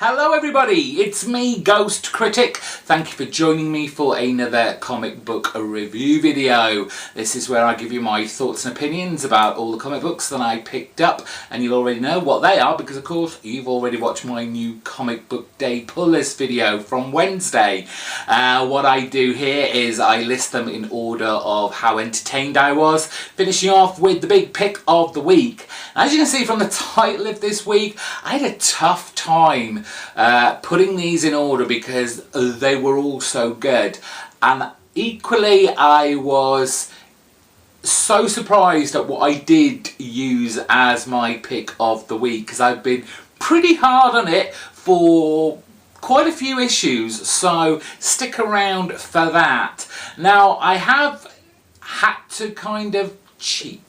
Hello everybody, it's me, GhostCritic. Thank you for joining me for another comic book review video. This is where I give you my thoughts and opinions about all the comic books that I picked up, and you'll already know what they are because of course you've already watched my new comic book day pull list video from Wednesday. What I do here is I list them in order of how entertained I was, finishing off with the big pick of the week. As you can see from the title of this week, I had a tough time putting these in order because they were all so good, and equally I was so surprised at what I did use as my pick of the week, because I've been pretty hard on it for quite a few issues, so stick around for that. Now, I have had to kind of cheat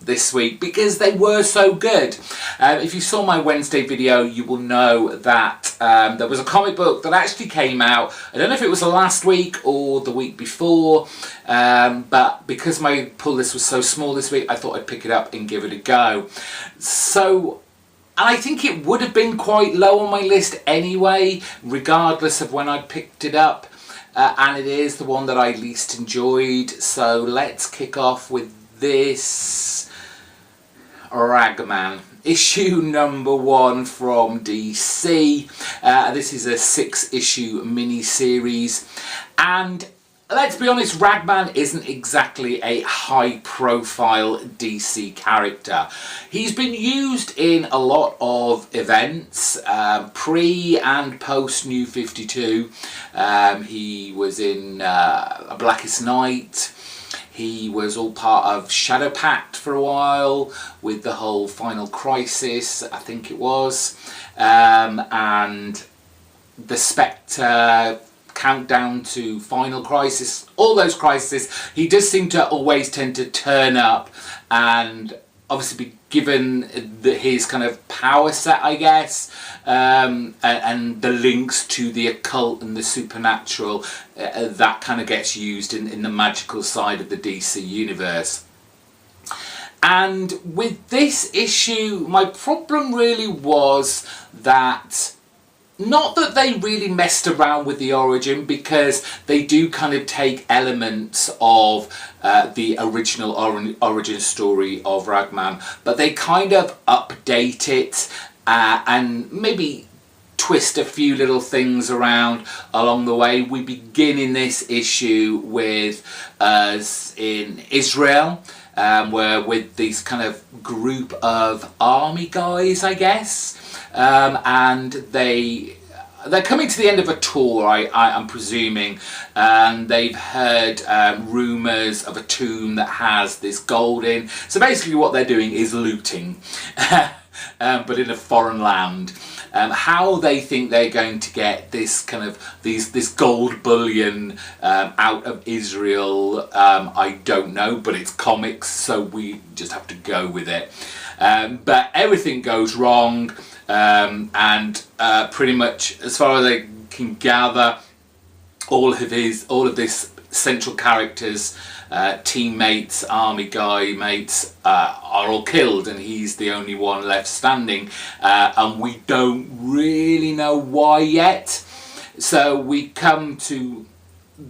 this week because they were so good. If you saw my Wednesday video, you will know that there was a comic book that actually came out. I don't know if it was last week or the week before, but because my pull list was so small this week, I thought I'd pick it up and give it a go. So, and I think it would have been quite low on my list anyway, regardless of when I picked it up. And it is the one that I least enjoyed. So let's kick off with this Ragman, issue number 1 from DC. This is a 6-issue mini-series, and let's be honest, Ragman isn't exactly a high-profile DC character. He's been used in a lot of events, pre and post New 52. He was in Blackest Night. He was all part of Shadow Pact for a while with the whole Final Crisis, I think it was, and the Spectre, Countdown to Final Crisis, all those crises. He does seem to always tend to turn up and obviously be given his kind of power set, I guess, and the links to the occult and the supernatural, that kind of gets used in the magical side of the DC universe. And with this issue, my problem really was that, not that they really messed around with the origin, because they do kind of take elements of the original origin story of Ragman, but they kind of update it and maybe twist a few little things around along the way. We begin in this issue with us in Israel, where with this kind of group of army guys, I guess, and they're coming to the end of a tour, I'm presuming, and they've heard rumours of a tomb that has this gold in. So basically what they're doing is looting, but in a foreign land. How they think they're going to get this kind of this gold bullion out of Israel, I don't know, but it's comics, so we just have to go with it. But everything goes wrong, and pretty much, as far as I can gather, all of this central characters, teammates, army guy mates, are all killed, and he's the only one left standing, and we don't really know why yet. So we come to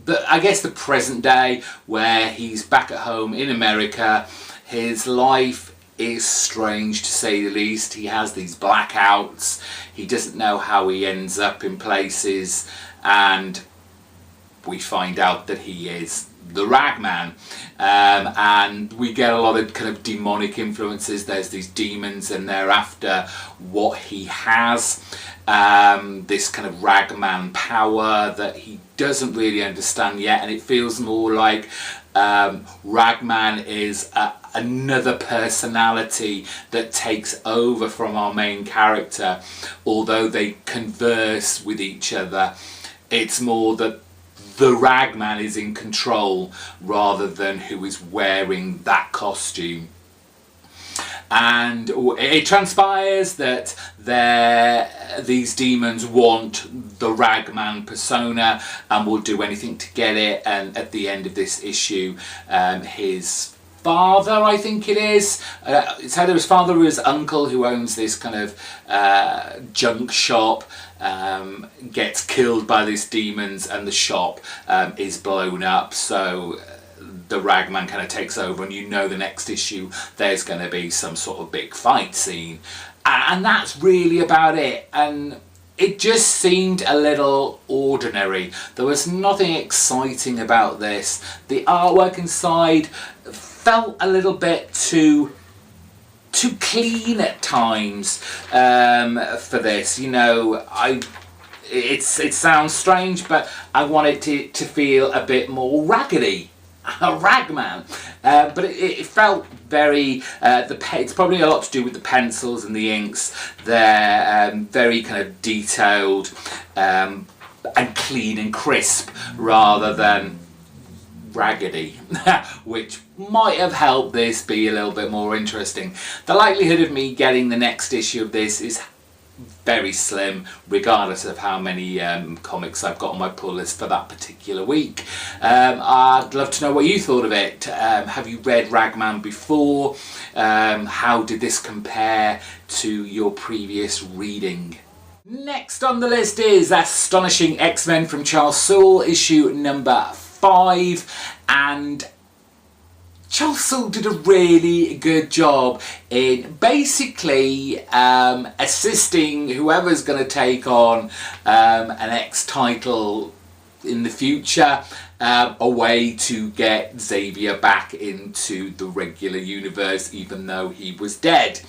I guess the present day, where he's back at home in America. His life is strange, to say the least. He has these blackouts, he doesn't know how he ends up in places, and we find out that he is the Ragman, and we get a lot of kind of demonic influences. There's these demons and they're after what he has, this kind of Ragman power that he doesn't really understand yet, and it feels more like Ragman is another personality that takes over from our main character. Although they converse with each other, it's more that the Ragman is in control rather than who is wearing that costume. And it transpires that these demons want the Ragman persona and will do anything to get it, and at the end of this issue, his father, I think it is. It's either his father or his uncle, who owns this kind of junk shop, gets killed by these demons, and the shop is blown up. So the Ragman kind of takes over, and you know the next issue there's going to be some sort of big fight scene. And that's really about it. And it just seemed a little ordinary. There was nothing exciting about this. The artwork inside felt a little bit too clean at times for this. You know, it sounds strange, but I wanted it to feel a bit more raggedy. A Ragman, but it felt very, it's probably a lot to do with the pencils and the inks. They're very kind of detailed and clean and crisp rather than raggedy, which might have helped this be a little bit more interesting. The likelihood of me getting the next issue of this is very slim, regardless of how many comics I've got on my pull list for that particular week. I'd love to know what you thought of it. Have you read Ragman before? How did this compare to your previous reading? Next on the list is Astonishing X-Men from Charles Soule, issue number 5, and Charles Soule did a really good job in basically assisting whoever's going to take on an X title in the future, a way to get Xavier back into the regular universe, even though he was dead.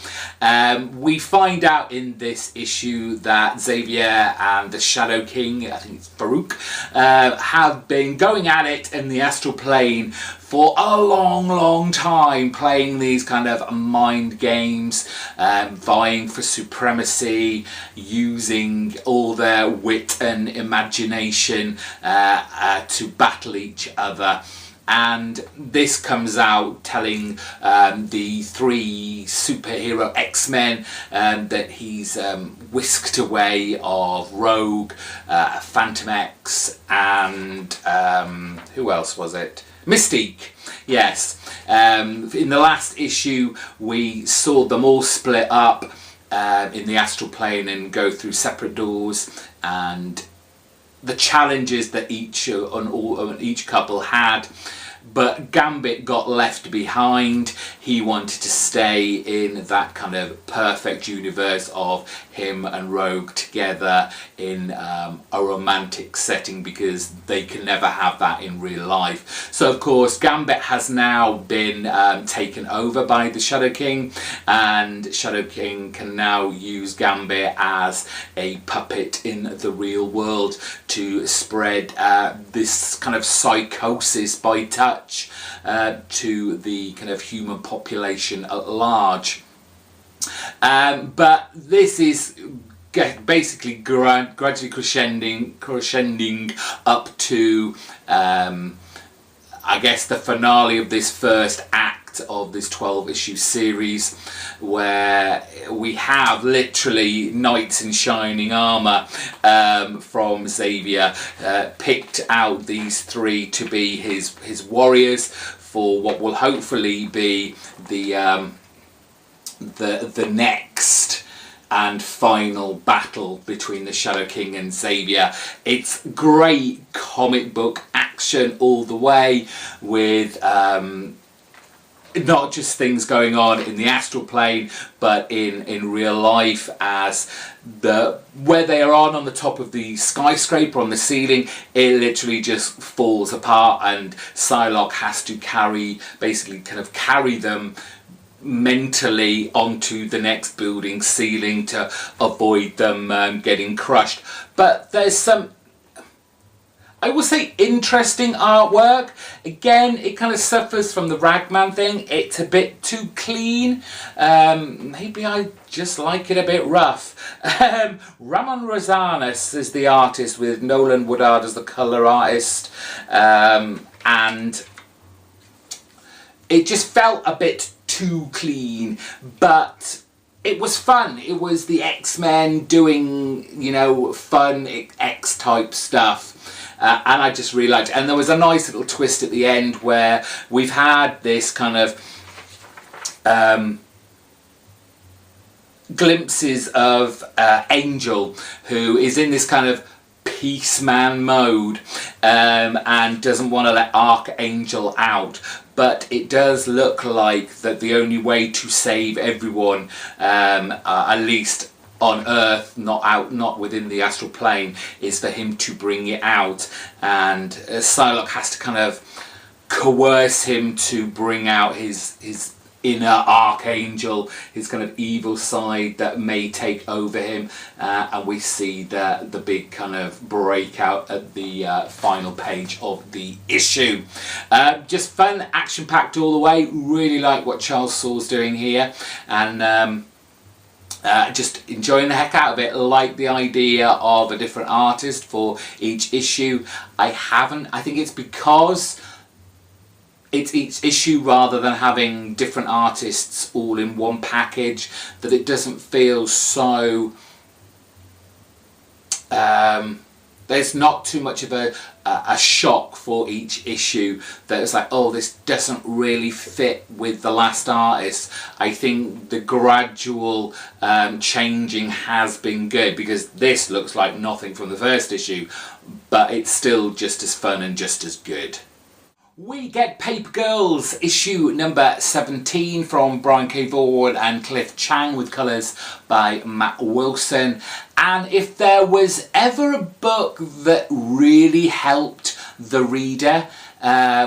We find out in this issue that Xavier and the Shadow King, I think it's Farouk, have been going at it in the astral plane for a long time, playing these kind of mind games, vying for supremacy, using all their wit and imagination to battle each other. And this comes out telling the 3 superhero X-Men that he's whisked away of Rogue, Phantom X, and who else was it? Mystique, yes. In the last issue we saw them all split up in the astral plane and go through separate doors, and the challenges that each couple had. But Gambit got left behind. He wanted to stay in that kind of perfect universe of him and Rogue together in a romantic setting, because they can never have that in real life. So of course Gambit has now been taken over by the Shadow King, and Shadow King can now use Gambit as a puppet in the real world to spread this kind of psychosis by touch to the kind of human population at large. But this is basically gradually crescending up to I guess the finale of this first act of this 12-issue series, where we have literally knights in shining armour from Xavier, picked out these 3 to be his warriors for what will hopefully be the next and final battle between the Shadow King and Xavier. It's great comic book action all the way, with not just things going on in the astral plane, but in real life, as where they are on the top of the skyscraper on the ceiling, it literally just falls apart, and Psylocke has to basically carry them mentally onto the next building ceiling to avoid them getting crushed. But there's some, I will say, interesting artwork. Again, it kind of suffers from the Ragman thing. It's a bit too clean. Maybe I just like it a bit rough. Ramon Rosanas is the artist, with Nolan Woodard as the colour artist. And it just felt a bit too clean, but it was fun. It was the X-Men doing, fun X-type stuff. and I just really liked it. And there was a nice little twist at the end where we've had this kind of glimpses of Angel, who is in this kind of peaceman mode, and doesn't want to let Archangel out. But it does look like that the only way to save everyone, at least on Earth, not within the astral plane, is for him to bring it out. And Psylocke has to kind of coerce him to bring out his inner Archangel, his kind of evil side that may take over him, and we see the big kind of breakout at the final page of the issue. Just fun, action-packed all the way. Really like what Charles Soule's doing here, and just enjoying the heck out of it. Like the idea of a different artist for each issue. I think it's because it's each issue rather than having different artists all in one package that it doesn't feel so there's not too much of a shock for each issue that it's like, oh, this doesn't really fit with the last artist. I think the gradual changing has been good, because this looks like nothing from the first issue, but it's still just as fun and just as good. We get Paper Girls issue number 17 from Brian K. Vaughan and Cliff Chang, with colours by Matt Wilson. And if there was ever a book that really helped the reader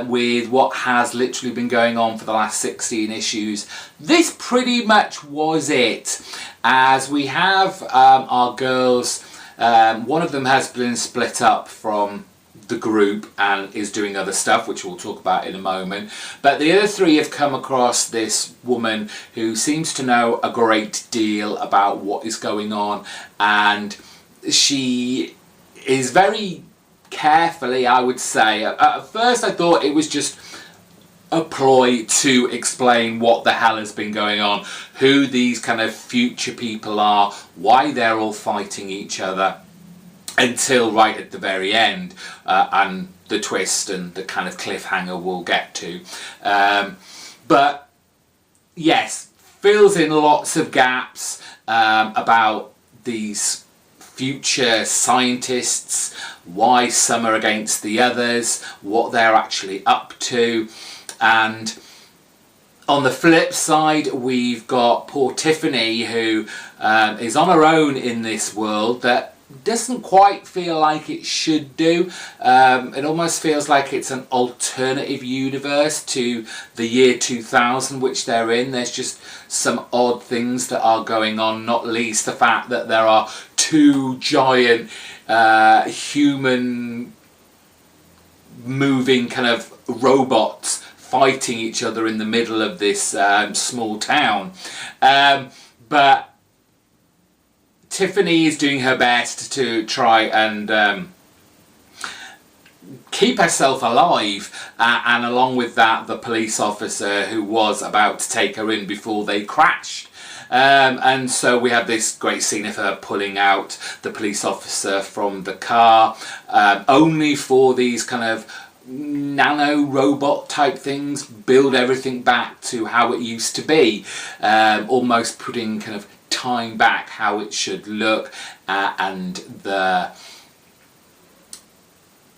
with what has literally been going on for the last 16 issues, this pretty much was it. As we have our girls, one of them has been split up from the group and is doing other stuff, which we'll talk about in a moment, but the other three have come across this woman who seems to know a great deal about what is going on, and she is very carefully, I would say, at first I thought it was just a ploy to explain what the hell has been going on, who these kind of future people are, why they're all fighting each other, until right at the very end, and the twist and the kind of cliffhanger we'll get to. But yes, fills in lots of gaps about these future scientists, why some are against the others, what they're actually up to. And on the flip side, we've got poor Tiffany, who is on her own in this world that doesn't quite feel like it should do. It almost feels like it's an alternative universe to the year 2000 which they're in. There's just some odd things that are going on, not least the fact that there are two giant human moving kind of robots fighting each other in the middle of this small town. But Tiffany is doing her best to try and keep herself alive, and along with that, the police officer who was about to take her in before they crashed. And so we have this great scene of her pulling out the police officer from the car, only for these kind of nano robot type things build everything back to how it used to be, almost putting kind of time back how it should look, and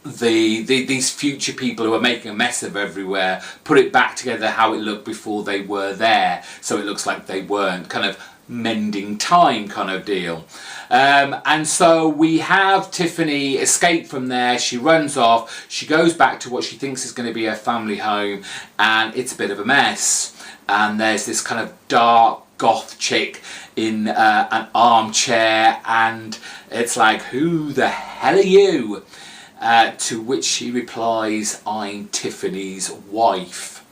these future people who are making a mess of everywhere put it back together how it looked before they were there, so it looks like they weren't, kind of mending time kind of deal. And so we have Tiffany escape from there. She runs off, she goes back to what she thinks is going to be her family home, and it's a bit of a mess. And there's this kind of dark goth chick in an armchair, and it's like, who the hell are you? To which she replies, I'm Tiffany's wife.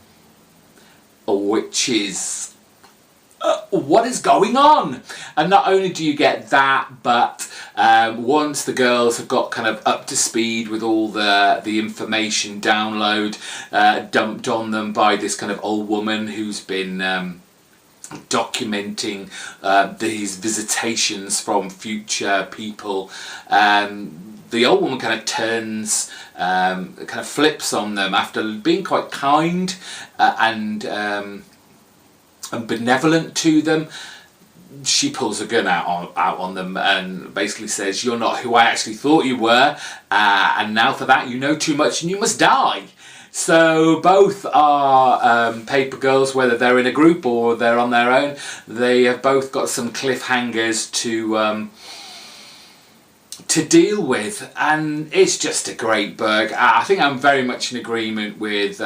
Which is, what is going on? And not only do you get that, but once the girls have got kind of up to speed with all the information dumped on them by this kind of old woman who's been documenting these visitations from future people. The old woman kind of turns, kind of flips on them after being quite kind and benevolent to them. She pulls a gun out on them and basically says, "You're not who I actually thought you were, and now for that you know too much and you must die." So both are paper girls, whether they're in a group or they're on their own. They have both got some cliffhangers to deal with, and it's just a great book. I think I'm very much in agreement with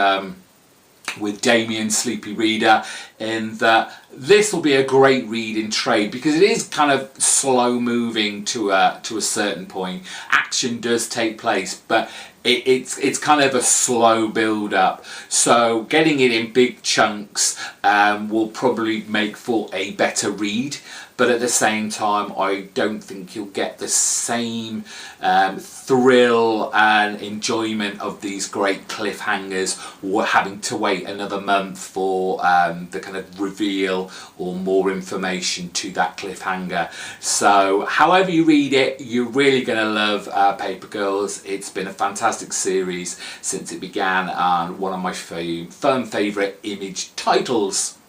Damien Sleepy Reader in that this will be a great read in trade, because it is kind of slow moving to a certain point. Action does take place, but it's kind of a slow build up, so getting it in big chunks will probably make for a better read. But at the same time, I don't think you'll get the same thrill and enjoyment of these great cliffhangers, or having to wait another month for the kind of reveal or more information to that cliffhanger. So however you read it, you're really going to love Paper Girls. It's been a fantastic series since it began, and one of my firm favourite Image titles.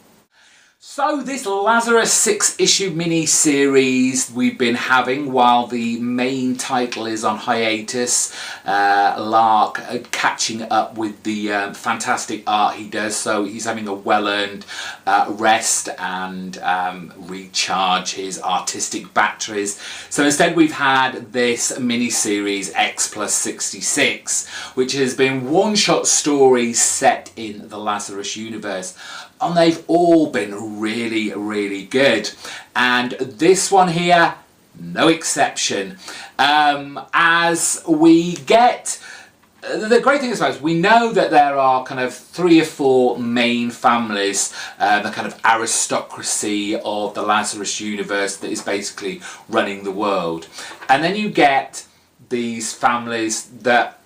So this Lazarus 6-issue mini-series we've been having while the main title is on hiatus, Lark catching up with the fantastic art he does, so he's having a well-earned rest and recharge his artistic batteries. So instead we've had this mini-series X+66, which has been one-shot stories set in the Lazarus universe. And they've all been really good, and this one here, no exception. As we get, the great thing is we know that there are kind of 3 or 4 main families, the kind of aristocracy of the Lazarus universe that is basically running the world, and then you get these families that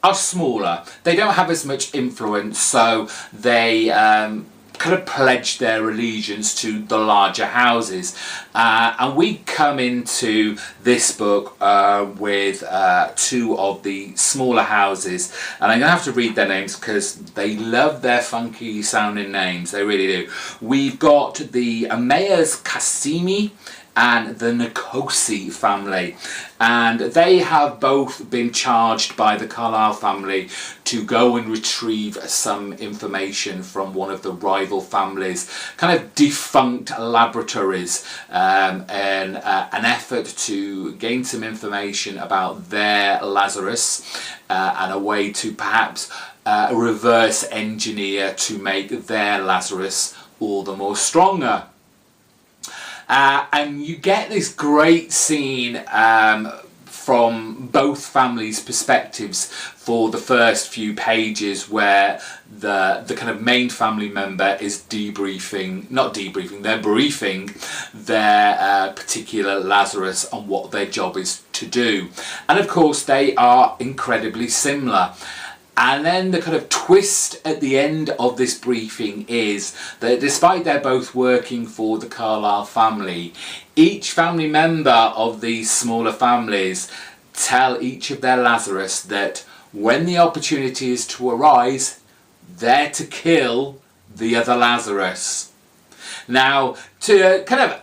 are smaller. They don't have as much influence, so they kind of pledge their allegiance to the larger houses. And we come into this book with 2 of the smaller houses, and I'm going to have to read their names because they love their funky sounding names, they really do. We've got the Amayas Kasimi and the Nkosi family, and they have both been charged by the Carlisle family to go and retrieve some information from one of the rival families' kind of defunct laboratories, in an effort to gain some information about their Lazarus, and a way to perhaps reverse engineer to make their Lazarus all the more stronger. And you get this great scene from both families' perspectives for the first few pages, where the kind of main family member is they're briefing their particular Lazarus on what their job is to do. And of course they are incredibly similar. And then the kind of twist at the end of this briefing is that despite they're both working for the Carlisle family, each family member of these smaller families tell each of their Lazarus that when the opportunity is to arise, they're to kill the other Lazarus. Now, to kind of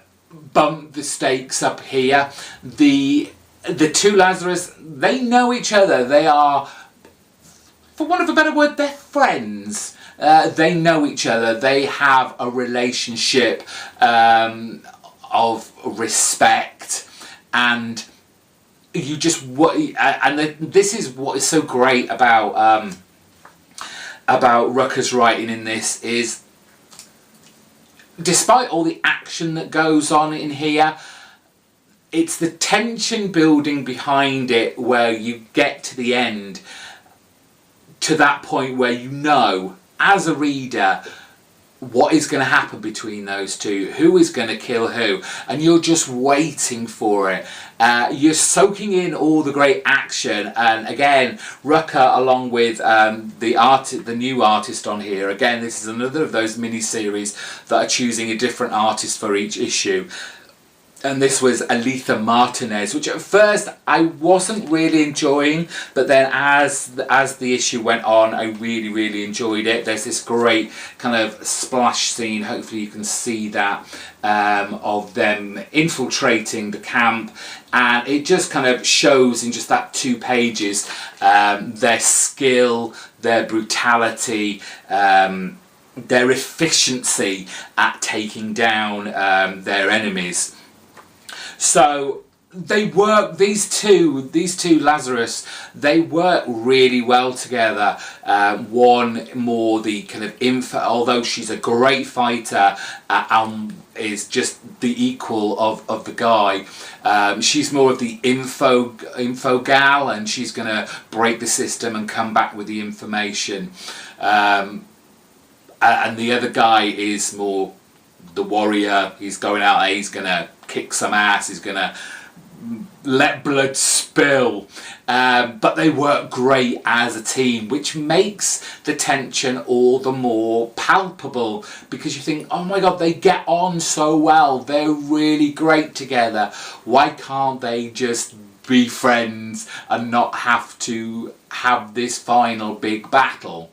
bump the stakes up here, the 2 Lazarus, they know each other. They are, for want of a better word, they're friends. They know each other. They have a relationship of respect, and this is what is so great about Rucker's writing in this, is despite all the action that goes on in here, it's the tension building behind it where you get to the end, to that point where you know, as a reader, what is going to happen between those two, who is going to kill who, and you're just waiting for it. You're soaking in all the great action, and again, Rucker, along with the new artist on here, again, this is another of those mini-series that are choosing a different artist for each issue. And this was Aletha Martinez, which at first I wasn't really enjoying, but then as the issue went on, I really enjoyed it. There's this great kind of splash scene, hopefully you can see that, of them infiltrating the camp, and it just kind of shows in just that 2 pages their skill, their brutality, their efficiency at taking down their enemies. So they work, these two Lazarus, they work really well together. One more the kind of although she's a great fighter, is just the equal of the guy. She's more of the info gal, and she's gonna break the system and come back with the information. And the other guy is more the warrior. He's going out there, he's gonna kick some ass, he's gonna let blood spill, but they work great as a team, which makes the tension all the more palpable, because you think, oh my god, they get on so well, they're really great together, why can't they just be friends and not have to have this final big battle?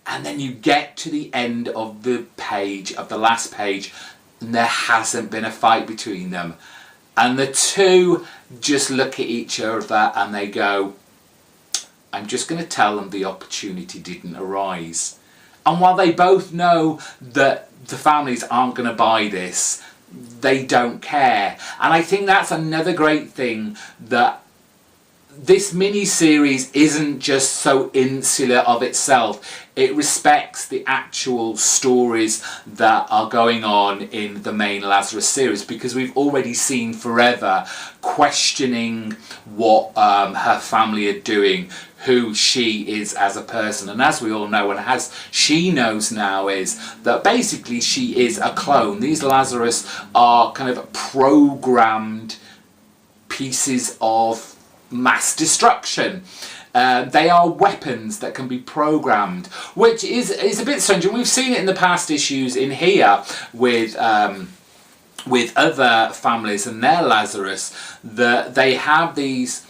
And then you get to the end of the page, of the last page, and there hasn't been a fight between them. And the two just look at each other and they go, I'm just going to tell them the opportunity didn't arise. And while they both know that the families aren't going to buy this, they don't care. And I think that's another great thing, that this mini-series isn't just so insular of itself. It respects the actual stories that are going on in the main Lazarus series, because we've already seen Forever questioning what her family are doing, who she is as a person. And as we all know, and as she knows now, is that basically she is a clone. These Lazarus are kind of programmed pieces of mass destruction. They are weapons that can be programmed, which is a bit strange, and we've seen it in the past issues in here with other families and their Lazarus, that they have these,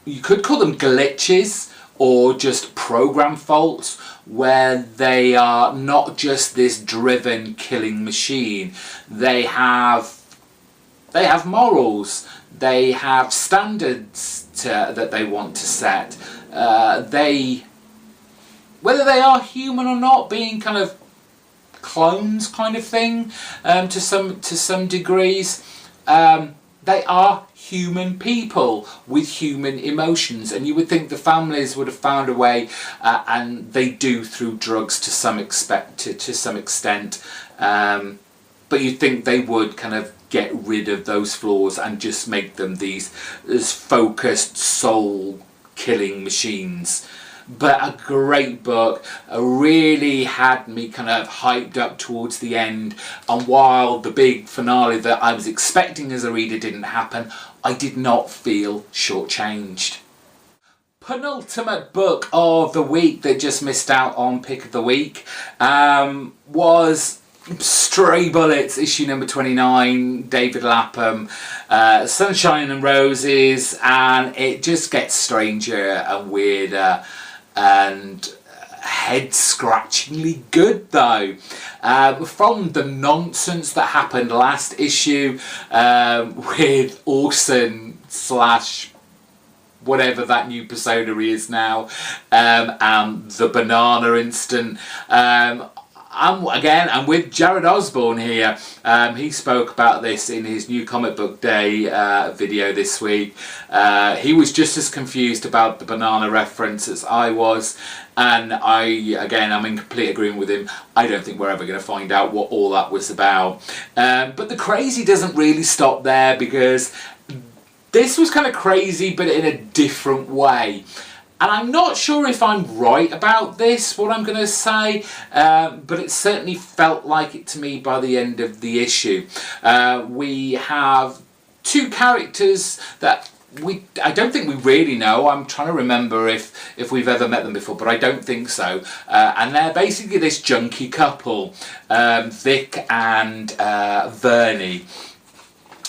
you could call them glitches or just program faults, where they are not just this driven killing machine. They have morals, they have standards that they want to set. Whether they are human or not, being kind of clones kind of thing, to some degrees, they are human people with human emotions, and you would think the families would have found a way, and they do through drugs to some extent, but you'd think they would kind of get rid of those flaws and just make them these focused soul killing machines. But a great book, really had me kind of hyped up towards the end, and while the big finale that I was expecting as a reader didn't happen, I did not feel shortchanged. Penultimate book of the week that just missed out on pick of the week was Stray Bullets, issue number 29, David Lapham, Sunshine and Roses, and it just gets stranger and weirder and head-scratchingly good though. From the nonsense that happened last issue with Orson / whatever that new persona he is now, and the banana incident. I'm with Jared Osborne here. He spoke about this in his new Comic Book Day video this week. He was just as confused about the banana reference as I was, and I'm in complete agreement with him. I don't think we're ever going to find out what all that was about. But the crazy doesn't really stop there, because this was kind of crazy but in a different way. And I'm not sure if I'm right about this, what I'm going to say, but it certainly felt like it to me by the end of the issue. We have two characters that I don't think we really know. I'm trying to remember if we've ever met them before, but I don't think so. And they're basically this junkie couple, Vic and Vernie.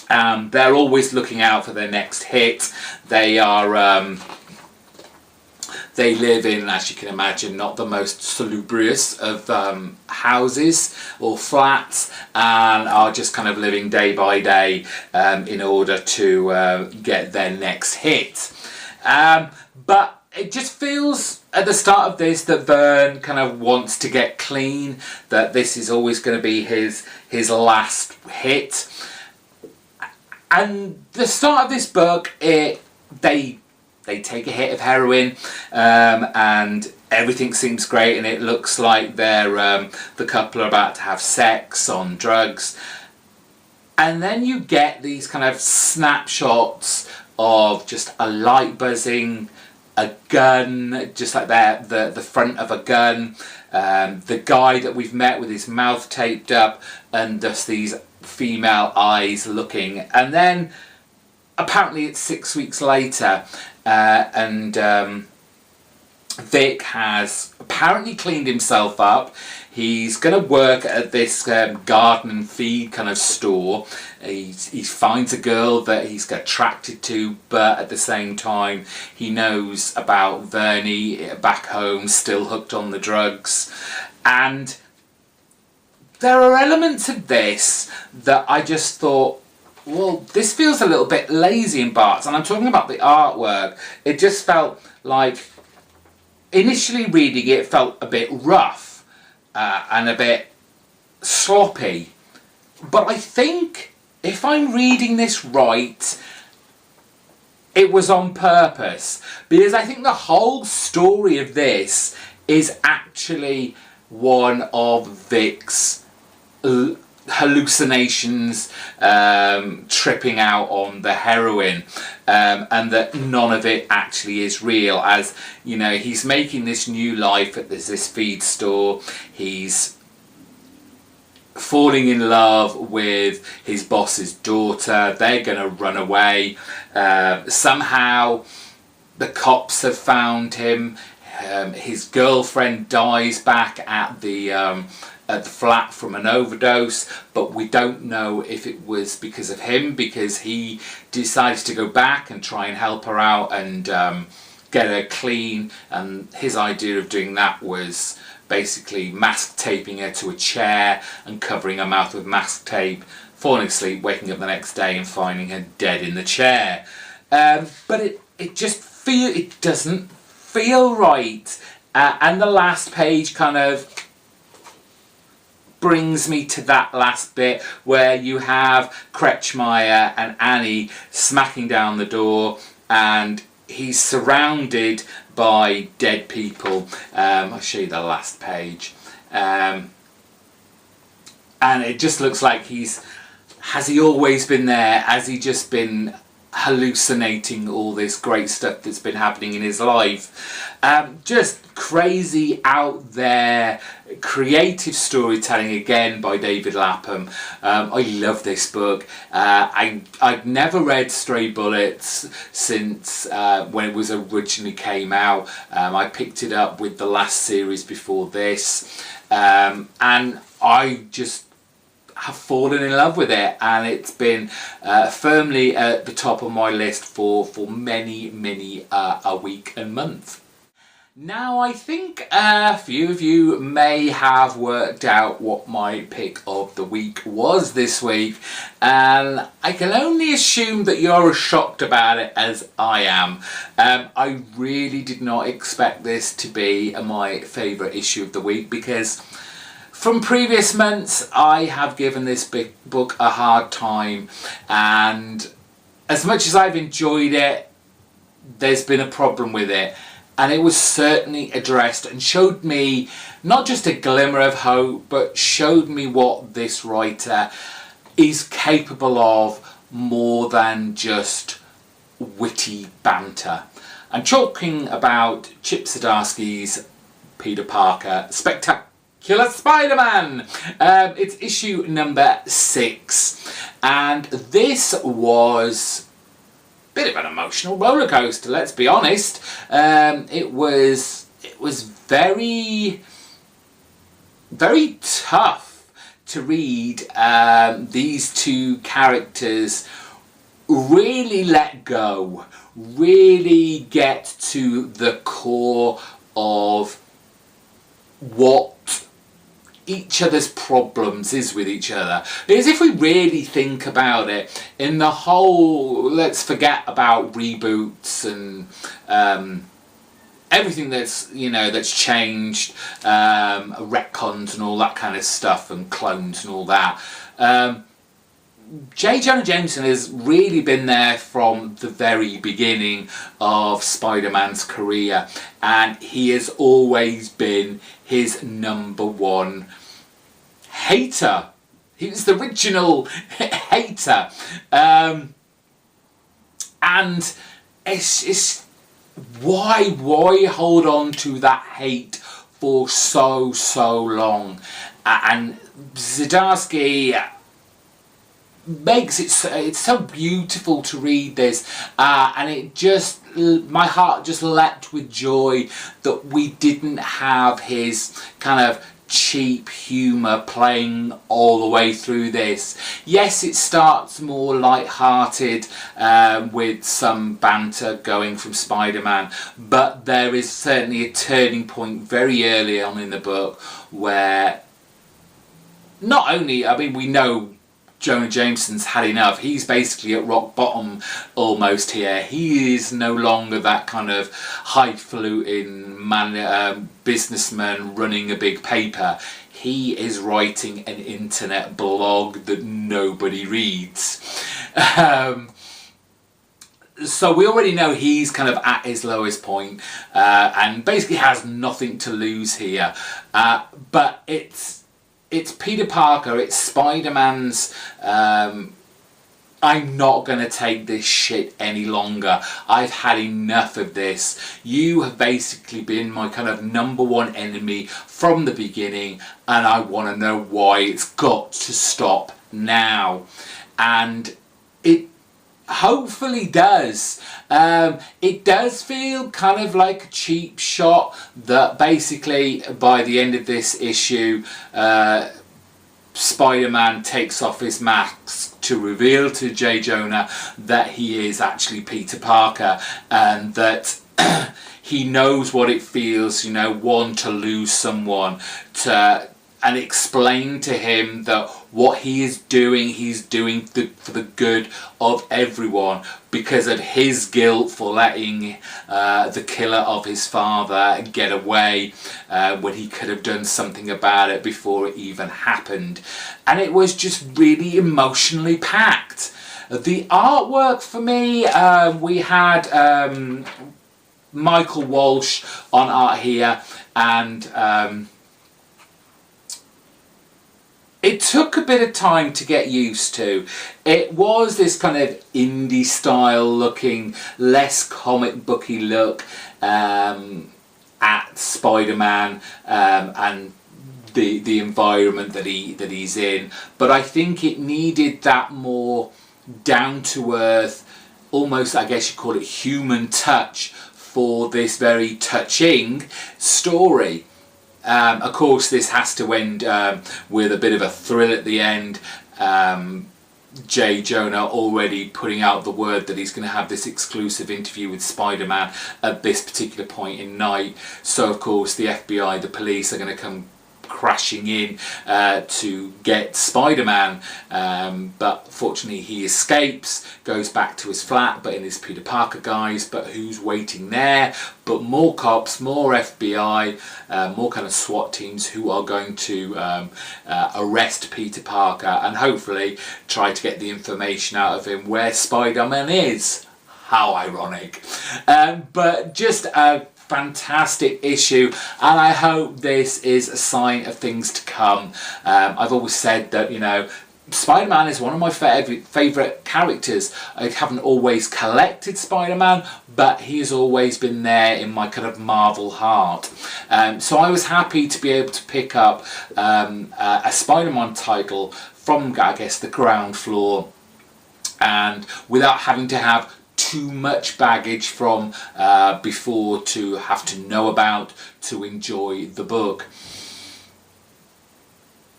They're always looking out for their next hit. They are... They live in, as you can imagine, not the most salubrious of houses or flats, and are just kind of living day by day in order to get their next hit. But it just feels at the start of this that Vern kind of wants to get clean, that this is always going to be his last hit. And the start of this book, they take a hit of heroin, and everything seems great, and it looks like they're the couple are about to have sex on drugs. And then you get these kind of snapshots of just a light buzzing, a gun, just like the front of a gun, the guy that we've met with his mouth taped up, and just these female eyes looking. And then apparently it's 6 weeks later, and Vic has apparently cleaned himself up. He's going to work at this garden and feed kind of store. He finds a girl that he's attracted to, but at the same time he knows about Vernie back home, still hooked on the drugs. And there are elements of this that I just thought, well, this feels a little bit lazy in parts, and I'm talking about the artwork. It just felt like, initially reading it, felt a bit rough and a bit sloppy. But I think, if I'm reading this right, it was on purpose. Because I think the whole story of this is actually one of Vic's hallucinations, tripping out on the heroin, and that none of it actually is real. As you know, he's making this new life at this feed store. He's falling in love with his boss's daughter. They're gonna run away. Somehow the cops have found him. His girlfriend dies back at the flat from an overdose, but we don't know if it was because of him, because he decides to go back and try and help her out and get her clean, and his idea of doing that was basically mask taping her to a chair and covering her mouth with mask tape, falling asleep, waking up the next day and finding her dead in the chair. But it doesn't feel right, and the last page kind of brings me to that last bit where you have Kretschmeyer and Annie smacking down the door, and he's surrounded by dead people. I'll show you the last page, and it just looks like has he always been there? Has he just been hallucinating all this great stuff that's been happening in his life? Just crazy, out there, creative storytelling again by David Lapham. I love this book. I'd never read Stray Bullets since when it was originally came out. I picked it up with the last series before this, and I just have fallen in love with it, and it's been firmly at the top of my list for many a week and month. Now, I think a few of you may have worked out what my pick of the week was this week, and I can only assume that you're as shocked about it as I am. I really did not expect this to be my favourite issue of the week, because from previous months I have given this book a hard time, and as much as I've enjoyed it, there's been a problem with it. And it was certainly addressed and showed me not just a glimmer of hope, but showed me what this writer is capable of more than just witty banter. I'm talking about Chip Zdarsky's Peter Parker Spectacular Spider-Man. It's issue number 6, and this was a bit of an emotional roller coaster. Let's be honest. It was very, very tough to read. These two characters really let go, really get to the core of what each other's problems is with each other. Because if we really think about it, in the whole, let's forget about reboots and everything that's, you know, that's changed, retcons and all that kind of stuff, and clones and all that. J. Jonah Jameson has really been there from the very beginning of Spider-Man's career, and he has always been his #1 hater. He was the original hater, and it's why hold on to that hate for so long? And Zdarsky makes it's so beautiful to read this, and it just, my heart just leapt with joy that we didn't have his kind of cheap humour playing all the way through this. Yes, it starts more light-hearted with some banter going from Spider-Man, but there is certainly a turning point very early on in the book where not only, I mean, we know Jonah Jameson's had enough. He's basically at rock bottom almost here. He is no longer that kind of highfalutin man, businessman running a big paper. He is writing an internet blog that nobody reads. So we already know he's kind of at his lowest point, and basically has nothing to lose here. But it's Peter Parker, it's Spider-Man's, I'm not going to take this shit any longer. I've had enough of this. You have basically been my kind of #1 enemy from the beginning, and I want to know why. It's got to stop now. And it hopefully does. It does feel kind of like a cheap shot that basically by the end of this issue, Spider-Man takes off his mask to reveal to J. Jonah that he is actually Peter Parker, and that he knows what it feels, you know, one, to lose someone, and explain to him that what he is doing, he's doing for the good of everyone, because of his guilt for letting the killer of his father get away when he could have done something about it before it even happened. And it was just really emotionally packed. The artwork for me, we had Michael Walsh on art here, and it took a bit of time to get used to. It was this kind of indie style looking, less comic booky look at Spider-Man and the environment that he's in. But I think it needed that more down to earth, almost, I guess you call it, human touch for this very touching story. Of course, this has to end with a bit of a thrill at the end. J. Jonah already putting out the word that he's going to have this exclusive interview with Spider-Man at this particular point in night. So, of course, the FBI, the police, are going to come crashing in to get Spider-Man, but fortunately he escapes, goes back to his flat, but in his Peter Parker guise. But who's waiting there but more cops, more FBI, more kind of SWAT teams who are going to arrest Peter Parker and hopefully try to get the information out of him where Spider-Man is. How ironic. But just a fantastic issue, and I hope this is a sign of things to come. I've always said that, you know, Spider-Man is one of my favourite characters. I haven't always collected Spider-Man, but he has always been there in my kind of Marvel heart. So I was happy to be able to pick up a Spider-Man title from, I guess, the ground floor, and without having to have too much baggage from before to have to know about to enjoy the book.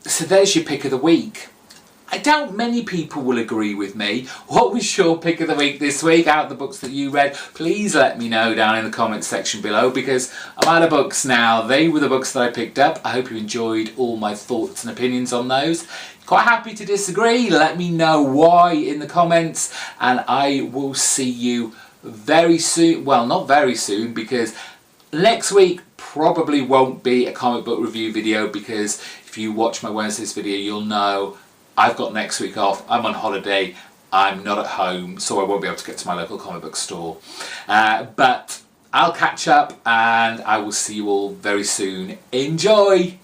So there's your pick of the week. I doubt many people will agree with me. What was your pick of the week this week out of the books that you read? Please let me know down in the comments section below, because I'm out of books now. They were the books that I picked up. I hope you enjoyed all my thoughts and opinions on those. Quite happy to disagree. Let me know why in the comments, and I will see you very soon. Well, not very soon, because next week probably won't be a comic book review video, because if you watch my Wednesday's video, you'll know I've got next week off. I'm on holiday. I'm not at home, so I won't be able to get to my local comic book store. But I'll catch up, and I will see you all very soon. Enjoy!